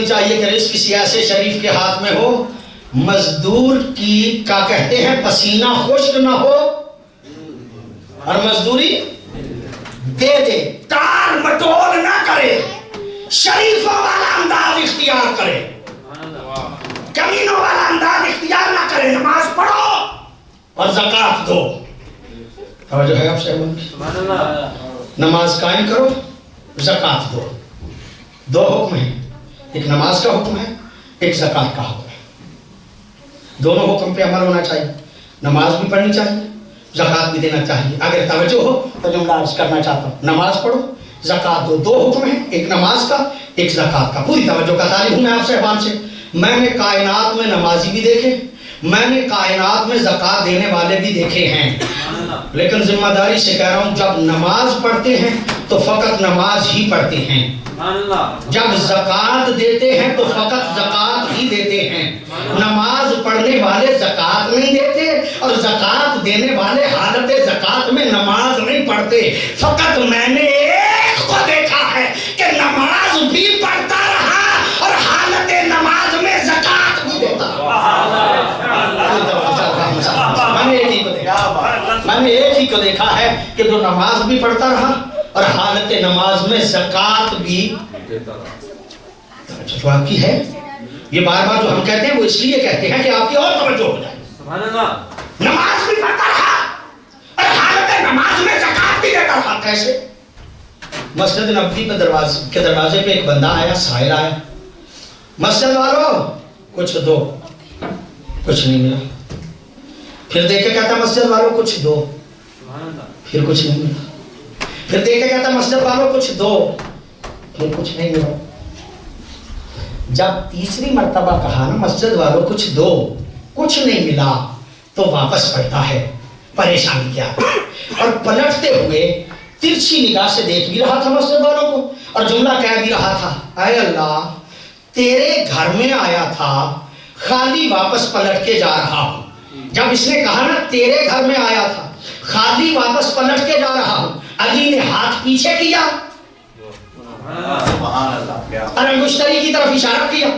چاہیے کہ رزق کسی ایسے شریف کے ہاتھ میں ہو مزدور کی کیا کہتے ہیں پسینہ خشک نہ ہو اور مزدوری دے دے، ٹال مٹول نہ کرے، شریفوں والا انداز اختیار کرے، کمینوں والا انداز اختیار نہ کرے، نماز پڑھو اور زکوٰۃ دو۔ توجہ ہے آپ سے؟ نماز قائم کرو زکوٰۃ دو، دو حکم ہیں، ایک نماز کا حکم ہے ایک زکوٰۃ کا حکم ہے، دونوں حکم پہ عمل ہونا چاہیے، نماز بھی پڑھنی چاہیے زکوٰۃ بھی دینا چاہیے۔ اگر توجہ ہو تو جملہ عرض کرنا چاہتا ہوں، نماز پڑھو زکوٰۃ دو، دو حکم ہیں، ایک نماز کا ایک زکوٰۃ کا۔ پوری توجہ کا طالب ہوں میں آپ صاحبان سے، میں نے کائنات میں نمازی بھی دیکھے، میں نے کائنات میں زکوٰۃ دینے والے بھی دیکھے ہیں، لیکن ذمہ داری سے کہہ رہا ہوں جب نماز پڑھتے ہیں تو فقط نماز ہی پڑھتے ہیں، جب زکوٰۃ دیتے ہیں تو فقط زکوٰۃ ہی دیتے ہیں۔ نماز پڑھنے والے زکوٰۃ نہیں دیتے اور زکوٰۃ دینے والے حالت زکوٰۃ میں نماز نہیں پڑھتے۔ فقط میں نے ایک کو دیکھا ہے کہ نماز بھی پڑھتا رہا اور حالت نماز میں زکوٰۃ بھی دیتا رہا۔ میں نے ایک ہی کو دیکھا ہے کہ جو نماز بھی پڑھتا رہا اور حالت نماز میں زکوٰۃ بھی جو آپ کی ہے۔ یہ بار بار جو ہم کہتے ہیں وہ اس لیے کہتے ہیں کہ آپ کی اور توجہ ہو جائے۔ نماز بھی پڑھتا رہا اور حالت نماز میں زکوٰۃ بھی دیتا رہا۔ کیسے؟ مسجد نبوی کے دروازے پہ ایک بندہ آیا، سائل آیا، مسجد والوں کچھ دو، کچھ نہیں ملا۔ پھر دیکھ کے کہتا مسجد والوں کچھ دو، پھر کچھ نہیں ملا۔ پھر دیکھ کے کہتا مسجد والوں کچھ دو، پھر کچھ نہیں ملا۔ جب تیسری مرتبہ کہا نا مسجد والوں کچھ دو، کچھ نہیں ملا، تو واپس پڑھتا ہے پریشانی کیا، اور پلٹتے ہوئے ترچھی نگاہ سے دیکھ بھی رہا تھا مسجد والوں کو اور جملہ کہہ بھی رہا تھا، اے اللہ تیرے گھر میں آیا تھا خالی واپس پلٹ کے جا رہا ہوں۔ جب اس نے کہا نا تیرے گھر میں آیا تھا خالی واپس پلٹ کے جا رہا ہوں، علی نے ہاتھ پیچھے کیا اور انگشتری کی طرف اشارہ کیا۔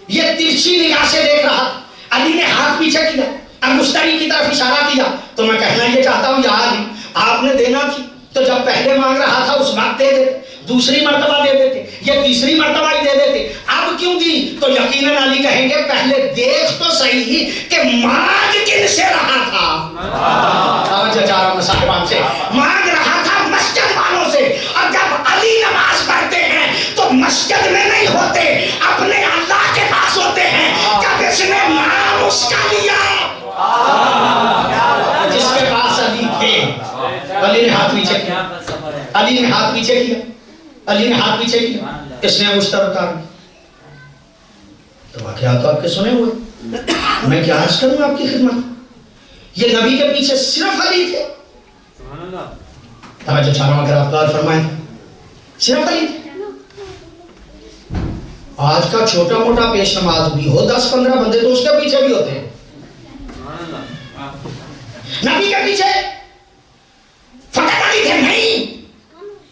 یہ ترچھی نگاہ سے دیکھ رہا، علی نے ہاتھ پیچھے کیا، انگشتری کی طرف اشارہ کیا۔ تو میں کہنا یہ چاہتا ہوں یا علی آپ نے دینا تھی تو جب پہلے مانگ رہا تھا اس وقت دے دیتے، دوسری مرتبہ دے دیتے، یہ تیسری مرتبہ ہی دے دیتے، اب کیوں دی؟ تو یقیناً علی کہیں گے پہلے دیکھ تو صحیح کہ مانگ کن سے رہا تھا۔ توجہ چاہ رہا ہوں صاحبان سے، مانگ رہا تھا مسجد والوں سے، اور جب علی نماز پڑھتے ہیں تو مسجد میں نہیں ہوتے، اپنے اللہ کے پاس ہوتے ہیں۔ جب اس نے نام اس کا لیا جس کے پاس علی تھے، علی نے ہاتھ پیچھے کیا، علی نے ہاتھ پیچھے کیا، علی نے ہاتھ پیچھے کیا، اس نے مشتر اتار دیا۔ تو واقعات تو آپ کے سنے ہوئے، میں کیا عرض کروں آپ کی خدمت، یہ نبی کے پیچھے صرف علی تھے۔ توجہ چاہ رہا ہوں اگر آپ غور فرمائیں، صرف علی تھے۔ آج کا چھوٹا موٹا پیش نماز بھی ہو 10-15 بندے تو اس کے پیچھے بھی ہوتے ہیں، نبی کے پیچھے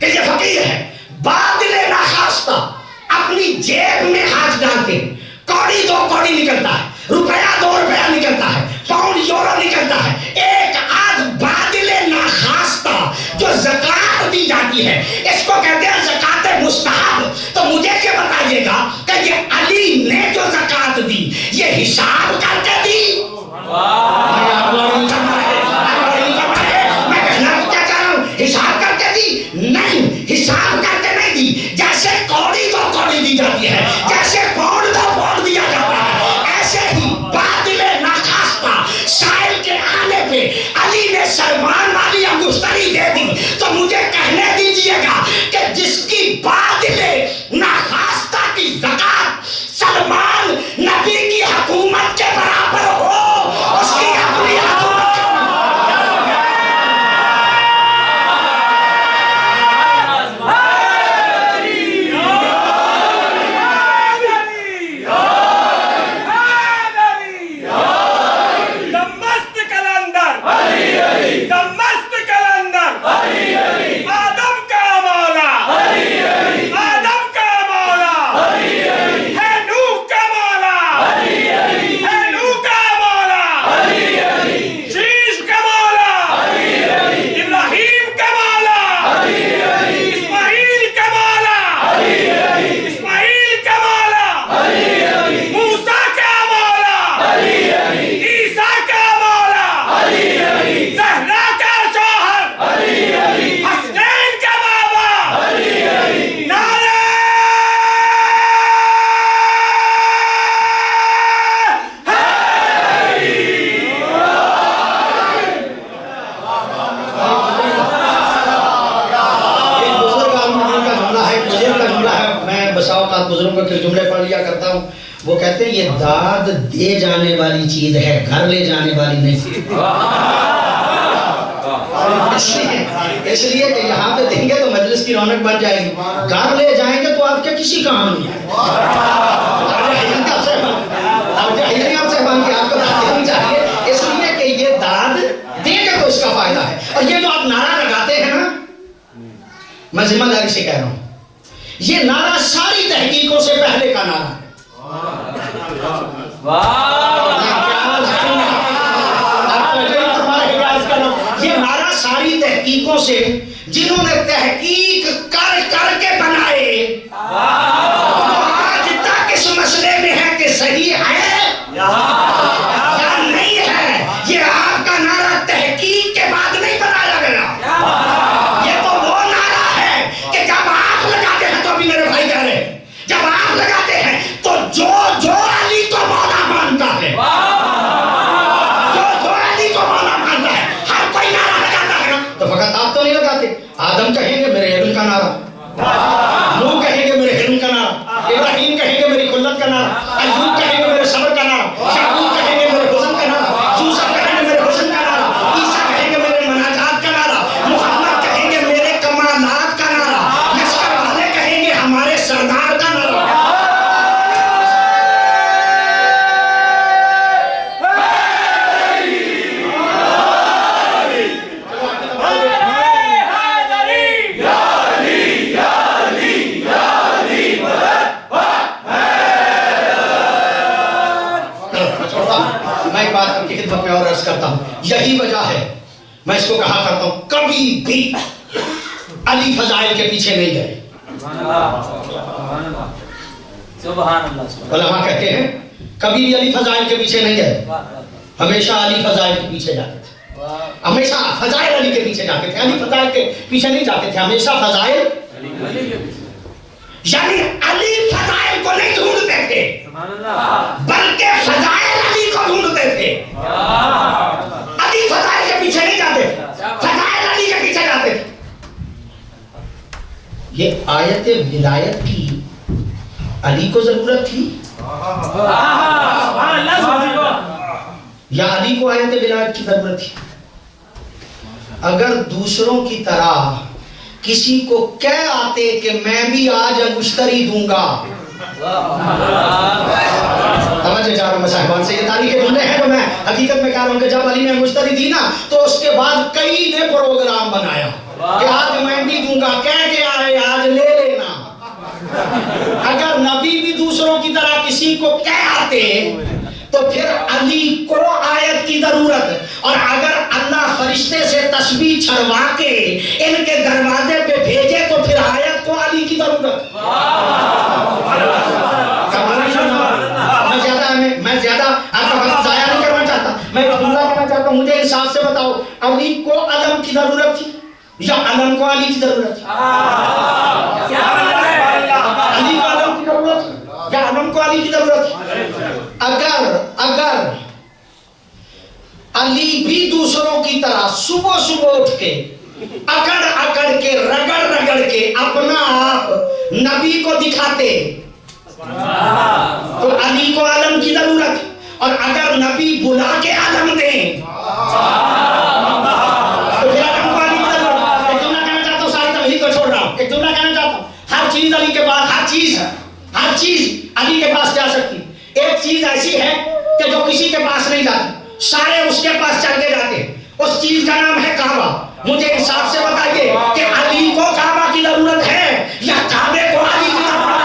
کہ یہ فقیر ہے، بادل ناخواستہ اپنی جیب میں ہاتھ ڈالتے، کوڑی دو کوڑی نکلتا ہے، روپیہ دو روپیہ نکلتا ہے، پاؤنڈ یورو نکلتا ہے، ایک آدھ بادل ناخواستہ جو زکوٰۃ دی جاتی ہے، اس کو کہتے ہیں زکوٰۃ مستحب. تو مجھے یہ بتائیے گا کہ یہ علی نے جو زکوٰۃ دی یہ حساب کر کے دی؟ میں کہنا کیا چاہ رہا ہوں، حساب کر کے دی؟ نہیں، حساب کر کے نہیں دی. جیسے کوڑی دو کوڑی دی جاتی ہے، جیسے پاؤنڈ دو پاؤنڈ دیا جاتا ہے، ایسے ہی بادل ناخواستہ سائل کے آنے پہ علی نے سلمان والی انگشتری دے دی. تو مجھے کہنے دیجئے گا کہ جس کی بادل ناخواستہ کی زکوٰۃ سلمان نبی کی حکومت کے برابر ہو، اس کی اپنی حکومت کے بزرگوں کے جملے پڑھ لیا کرتا ہوں. وہ کہتے ہیں یہ داد دے جانے والی چیز ہے، گھر لے جانے والی نہیں. اس لیے کہ یہاں پہ دیں گے تو مجلس کی رونق بن جائے گی، گھر لے جائیں گے تو آپ کے کسی کام نہیں ہے. اس لیے کہ یہ داد دیں گے تو اس کا فائدہ ہے. اور یہ جو آپ نعرہ لگاتے ہیں نا، میں ذمہ داری سے کہہ رہا ہوں، یہ نعرہ ساری تحقیقوں سے پہلے کا نعرہ ہے. یہ نعرہ ساری تحقیقوں سے، جنہوں نے تحقیق کر کر کے بنائے، آج تک اس مسئلے میں ہے کہ صحیح ہے یا نہیں ہے. یہ آپ کا نعرہ تحقیق کے بعد نہیں بنایا گیا. یہ تو وہ نعرہ ہے کہ جب آپ لگاتے ہیں، تو ابھی میرے بھائی کہہ رہے ہیں، جب آپ لگاتے ہیں تو جو علی کو مولا مانتا ہے، جو علی کو مولا مانتا ہے، ہر کوئی نعرہ لگاتا ہے. تو فقط آپ تو نہیں لگاتے. آدم کہیں گے میرے علم کا نعرہ، نوح کہیں گے میرے علم کا نعرہ، ابراہیم کہیں گے میری خلت کا نعرہ، ایوب کہیں گے میرے صبر کا نعرہ، یعقوب کہیں گے میرے حسن کا نعرہ، یوسف کہیں گے میرے حسن کا نعرہ، عیسیٰ کہیں گے میرے مناجات کا نعرہ، محمد کہیں گے میرے کمالات کا نعرہ، لشکر والے کہیں گے ہمارے سردار کا نعرہ. میں ایک بات آپ کی خدمت میں اور عرض کرتا ہوں، یہی وجہ ہے میں اس کو کہا کرتا ہوں، کبھی بھی علی فضائل کے پیچھے نہیں گئے. علماء کہتے ہیں کبھی بھی علی فضائل کے پیچھے نہیں گئے، ہمیشہ علی فضائل کے پیچھے جاتے تھے، ہمیشہ فضائل علی کے پیچھے جاتے تھے. علی فضائل کے پیچھے نہیں جاتے تھے، ہمیشہ فضائل. یعنی علی فضائل کو نہیں ڈھونڈتے تھے، بلکہ فضائل علی کو ڈھونڈتے تھے. علی فضائل کے پیچھے نہیں جاتے، فضائل علی کے پیچھے جاتے تھے. یہ آیت ولایت کی علی کو ضرورت تھی یا علی کو آیت ولایت کی ضرورت تھی؟ اگر دوسروں کی طرح کسی کو کہہ آتے کہ میں بھی آج انگشتری دوں گا، توجہ چاہ رہا ہوں صاحبان سے، یہ تاریخ جملے ہیں جو میں حقیقت میں کہہ رہا ہوں کہ جب علی نے انگشتری دی نا تو اس کے بعد کئی نے پروگرام بنایا. کہ آج میں بھی دوں گا، کہہ کے آئے آج لے لینا۔ اگر نبی بھی دوسروں کی طرح کسی کو کہہ آتے تو پھر علی کو آیت کی ضرورت، اور اگر اللہ فرشتے سے تسبیح چھڑوا کے ان کے دروازے پہ بھیجے تو پھر آیت کو علی کی ضرورت۔ میں زیادہ آپ کا وقت ضائع نہیں کرنا چاہتا، میں جملہ کہنا چاہتا ہوں، مجھے انصاف سے بتاؤ، علی کو علم کی ضرورت تھی یا علم کو علی کی ضرورت تھی؟ علی کو علم کی ضرورت تھی یا علم کو علی کی ضرورت تھی؟ اگر علی بھی دوسروں کی طرح صبح صبح اٹھ کے اکڑ کے رگڑ کے اپنا آپ نبی کو دکھاتے تو علی کو علم کی ضرورت، اور اگر نبی بلا کے علم دیں تو پھر علم کو علی کی ضرورت۔ ایک جملہ کہنا چاہتا ہوں، ساری تمہید کو چھوڑ رہا ہوں، ایک جملہ کہنا چاہتا ہوں، ہر چیز علی کے پاس، ہر چیز علی کے پاس جا سکتی۔ ایک چیز ایسی ہے کہ جو کسی کے پاس نہیں جاتی، سارے اس کے پاس چل کے جاتے، اس چیز کا نام ہے کعبہ۔ مجھے انصاف سے بتائیے کہ علی کو کعبہ کی ضرورت ہے یا کعبے کو علی کی ضرورت ہے؟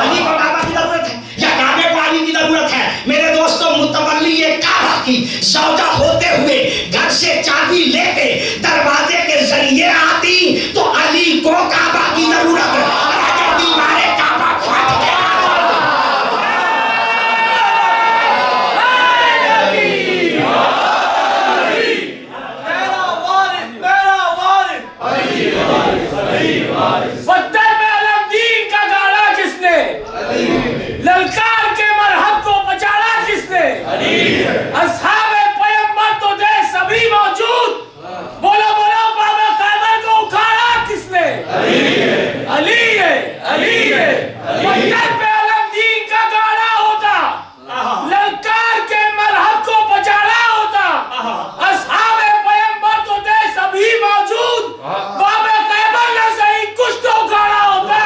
علی کو کعبہ کی ضرورت ہے یا کعبے کو علی کی ضرورت ہے؟ میرے دوستوں، متولی کعبہ کی زوجہ ہوتے ہوئے گھر سے چابی لے کے دروازے کے ذریعے آتی تو علی کو کعبہ کی ضرورت ہے، اور اگر دیواریں کعبہ پھٹ گیا پتھر پہ علم دین کا گاڑا کس نے؟ للکار کے مرحب کو پچاڑا کس نے؟ اصحاب پیغمبر تو تھے سبھی موجود، بولو باب خیبر کو اکھاڑا کس نے؟ علی ہے۔ پتھر پہ علم دین کا گاڑا ہوتا، للکار کے مرحب کو پچاڑا ہوتا، اصحاب پیغمبر تو تھے سبھی موجود، باب خیبر نہ صحیح کچھ تو اکھاڑا ہوتا۔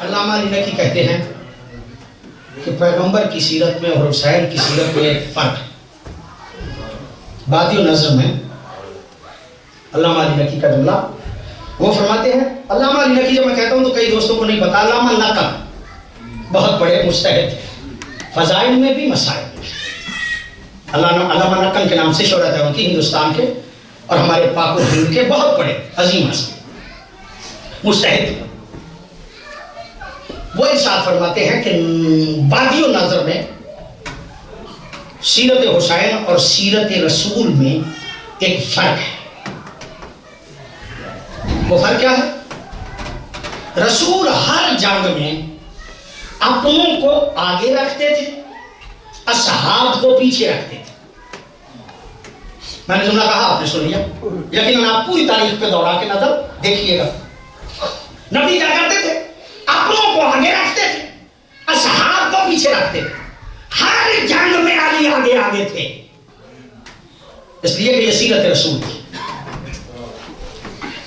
علامہ علی نقی کہتے ہیں کہ پیغمبر کی سیرت میں اور حسین کی سیرت میں ایک فرق ہے۔ بادی و نظر میں علامہ علی نقی کا جملہ وہ فرماتے ہیں، علامہ علی نقی جب میں کہتا ہوں تو کئی دوستوں کو نہیں پتا، علامہ نقل بہت بڑے مجتہد تھے، فضائل میں بھی مسائل میں بھی۔ علامہ نقل کے نام سے شہرت ہے ان کی ہندوستان کے اور ہمارے پاک و ہند کے، بہت بڑے عظیم مجتہد تھے۔ وہ ارشاد فرماتے ہیں کہ بادی و نظر میں سیرت حسین اور سیرت رسول میں ایک فرق ہے۔ وہ فرق کیا ہے؟ رسول ہر جنگ میں اپنوں کو آگے رکھتے تھے، اصحاب کو پیچھے رکھتے تھے۔ میں نے جملہ کہا، آپ نے سن لیا، یقیناً آپ پوری تاریخ پہ دوڑا کے نظر دیکھیے گا۔ نبی کیا کرتے تھے؟ اپنوں کو آگے رکھتے تھے، اصحاب کو پیچھے رکھتے تھے۔ ہر جنگ میں علی آگے تھے، اس لیے کہ یہ سیرت رسول تھی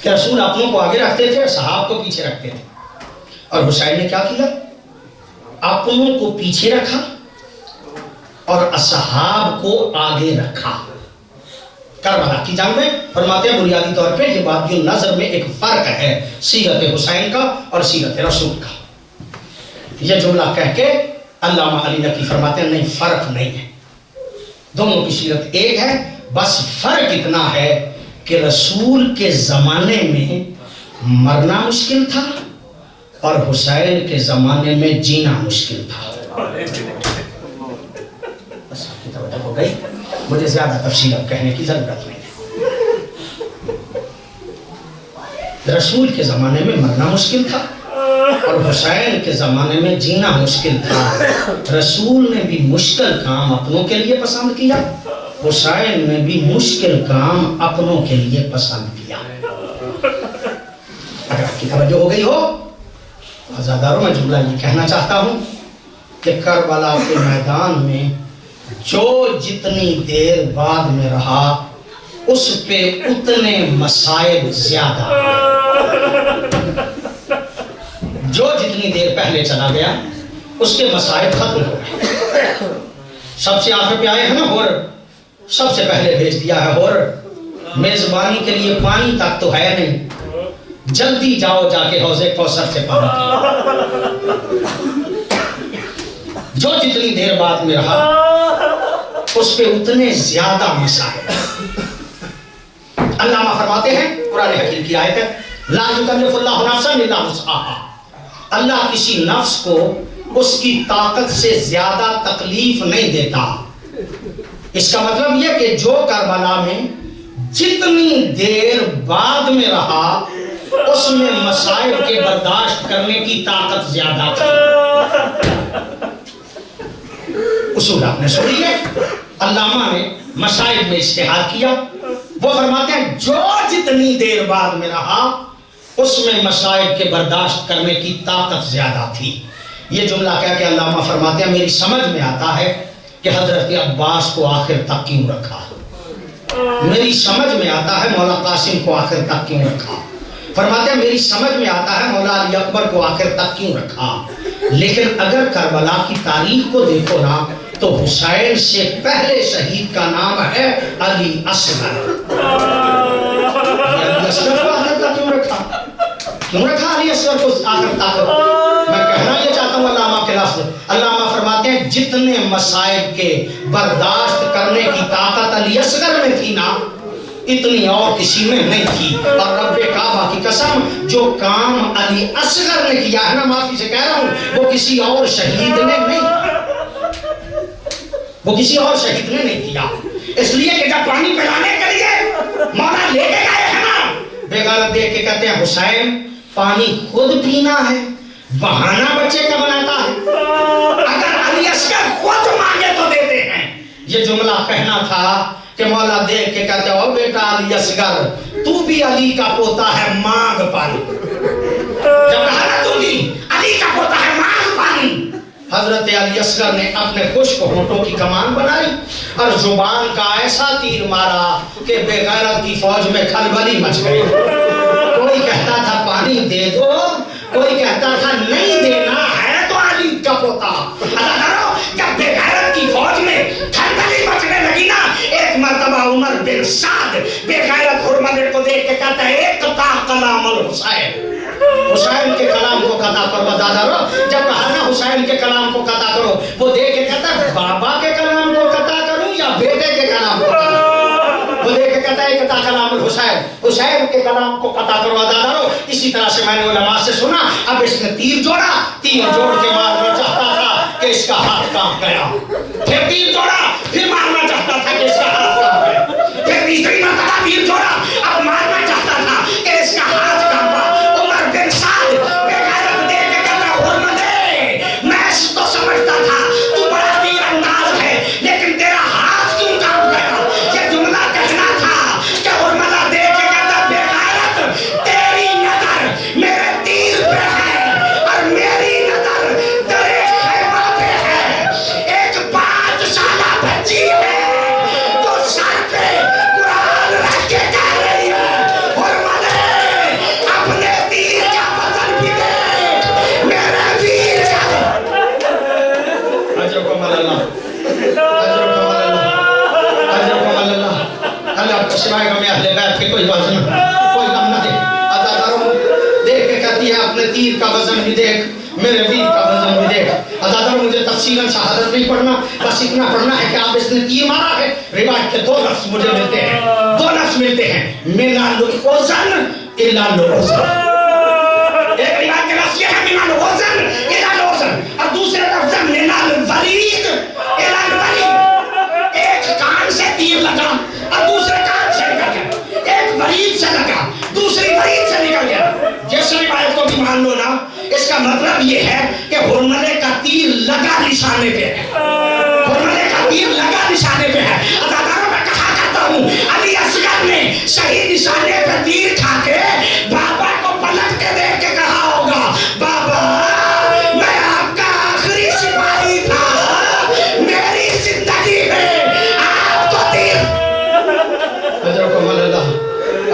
کہ رسول اپنوں کو آگے رکھتے تھے، اصحاب کو پیچھے رکھتے تھے۔ اور حسین نے کیا کیا؟ اپنوں کو پیچھے رکھا اور اصحاب کو آگے رکھا۔ کربلا کی جنگ میں فرماتے ہیں بنیادی طور پہ یہ بات جو نظر میں ایک فرق ہے سیرت حسین کا اور سیرت رسول کا۔ یہ جملہ کہہ کے علامہ علی نقی فرماتے ہیں نہیں، فرق نہیں ہے، دونوں کی سیرت ایک ہے، بس فرق اتنا ہے کہ رسول کے زمانے میں مرنا مشکل تھا اور حسین کے زمانے میں جینا مشکل تھا۔ بس آپ کی توجہ ہو گئی، مجھے زیادہ تفصیل اب کہنے کی ضرورت نہیں ہے۔ رسول کے زمانے میں مرنا مشکل تھا اور حسین کے زمانے میں جینا مشکل تھا۔ رسول نے بھی مشکل کام اپنوں کے لیے پسند کیا، حسین نے بھی مشکل کام اپنوں کے لیے پسند کیا۔ اگر آپ کی توجہ ہو گئی ہو، عزاداروں میں جملہ یہ کہنا چاہتا ہوں کہ کربلا کے میدان میں جو جتنی دیر بعد میں رہا اس پہ اتنے مصائب زیادہ. جو جتنی دیر پہلے چلا گیا اس کے مصائب ختم ہو گئے. سب سے آخر پہ آئے ہیں نا ہور، سب سے پہلے بھیج دیا ہے ہور. میزبانی کے لیے پانی تک تو ہے نہیں، جلدی جاؤ جا کے حوض کوثر سے پانی پیو. جو جتنی دیر بعد میں رہا اس پہ اتنے زیادہ مسائل. علامہ فرماتے ہیں قرآن حکیم کی آیت ہے لا یکلف اللہ نفسا الا وسعها. اللہ کسی نفس کو اس کی طاقت سے زیادہ تکلیف نہیں دیتا. اس کا مطلب یہ کہ جو کربلا میں جتنی دیر بعد میں رہا اس میں مسائل کے برداشت کرنے کی طاقت زیادہ تھی. اصول آپ نے سنی ہے. علامہ نے مسائل میں اجتہاد کیا. وہ فرماتے ہیں جو جتنی دیر بعد میں رہا اس میں مسائل کے برداشت کرنے کی طاقت زیادہ تھی. یہ جملہ کہہ کے علامہ فرماتے ہیں میری سمجھ میں آتا ہے کہ حضرت عباس کو آخر تک کیوں رکھا. میری سمجھ میں آتا ہے مولا قاسم کو آخر تک کیوں رکھا. فرماتے ہیں میری سمجھ میں آتا ہے مولا علی اکبر کو آخر تک کیوں رکھا. لیکن اگر کربلا کی تاریخ کو دیکھو نا تو حسین سے پہلے شہید کا نام ہے علی اصغر. علی اصغر کو آخر تک کیوں رکھا؟ کیوں رکھا علی اصغر کو آخر تک؟ میں کہنا یہ چاہتا ہوں علامہ کے لفظ. علامہ فرماتے ہیں جتنے مسائل کے برداشت کرنے کی طاقت علی اصغر میں تھی نا اتنی اور کسی میں نہیں تھی. اور رب کعبہ کی قسم جو کام علی اصغر نے کیا ہے نا، معافی سے کہہ رہا ہوں، وہ کسی اور شہید نے نہیں، وہ کسی اور شہید نے نہیں کیا. اس لیے کہ جب پانی پلانے کے لیے مولا لے کے گئے ہیں نا، بیگانہ دیکھ کے کہتے ہیں حسین پانی خود پینا ہے، بہانہ بچے کا بناتا ہے. اگر علی اصغر خود مانگے تو دیتے ہیں. یہ جملہ کہنا تھا کہ مولا دیکھ کے کہتے ہو بیٹا علی اصغر تو بھی علی کا پوتا ہے، مانگ پانی. جب کہا نا تو بھی علی کا پوتا ہے، مانگ پانی. حضرت علی اصغر نے اپنے خشک ہونٹوں کی کمان بنائی اور زبان کا ایسا تیر مارا کہ بے غیرت کی فوج میں کھلبلی مچ گئی. کوئی کہتا تھا پانی دے دو، کوئی کہتا تھا نہیں دینا ہے تو علی کا پوتا. جب بے غیرت کی فوج میں کھلبلی مچنے لگی نا، ایک مرتبہ عمر بن سعد بے غیرت حرمت کو دیکھ کے کہتا ہے اقطع کلام الحسین. حسین کے کلام کو قطع کرو دادا رو. جب کہا نا حسین کے کلام کو قطع کرو، وہ دیکھ کے کہتا ہے بابا کے کلام کو قطع کروں یا بیٹے کے کلام کو قطع کروں. وہ دیکھ کے کہتا ہے قطع کلام الحسین، حسین کے کلام کو قطع کرو دادا رو. اسی طرح سے میں نے علماء سے سنا اب اس نے تیر جوڑا، تیر جوڑ کے مارنا چاہتا تھا کہ اس کا ہاتھ کانپ گیا. پھر تیر جوڑا، پھر مارنا چاہتا تھا کہ اس کا ہاتھ کانپ گیا. پھر تیسری مرتبہ تیر جوڑا، اب مارنا چاہتا تھا کہ اس کا ہاتھ کانپا. عمر بن سعد بے غیرت دیکھ کے کہتا حرمت میں تو سمجھتا تھا تو بڑا تیر انداز ہے لیکن تیرا ہاتھ کیوں کانپ گیا. یہ جملہ کہنا تھا کہ حرمت دیکھ کے کہتا بے غیرت تیری نظر میرے تیر پہ ہے اور میری نظر تیرے خیمہ پہ ہے. ایک 5 سالہ بچی ہے جو سر پہ قرآن رکھ کے کہہ رہی ہے حرمت اپنے تیر کا وزن بھی دیکھ میرے تیر کا. اجرکم اللہ، اجرکم اللہ، اجرکم اللہ. اللہ کو سوائے ہمیں اہل بیت کے کوئی وزن کوئی غم نہ دے. عزاداروں دیکھ کے کہتی ہے اپنے تیر کا وزن بھی دیکھ میرے ویر کا وزن بھی دیکھ. عزاداروں مجھے تفصیلاً شہادت نہیں پڑھنا، بس اتنا پڑھنا ہے کہ آپ اس نے تیر مارا ہے. روایت کے 2 لفظ مجھے ملتے ہیں، 2 لفظ ملتے ہیں من الوزن الی الوزن. ایک روایت کے لفظ یہ ہے من الوزن الی الوزن اور دوسرے لفظ من الورید الی الورید. ایک کان سے تیر لگا اور دوسرے کان سے نکل گیا، ایک ورید سے لگا دوسری ورید سے نکل گیا. جس روایت کو بھی مان لو نا، اس کا مطلب یہ ہے کہ حرملے کا تیر لگا نشانے پہ ہے. حرملے کا تیر لگا نشانے پہ ہے. عزاداروں میں کہا کرتا ہوں علی اصغر نے صحیح نشانے پہ تیر کھا کے بابا کو پلٹ کے دیکھ کے کہا ہوگا بابا میں آپ کا آخری سپاہی تھا، میری زندگی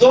2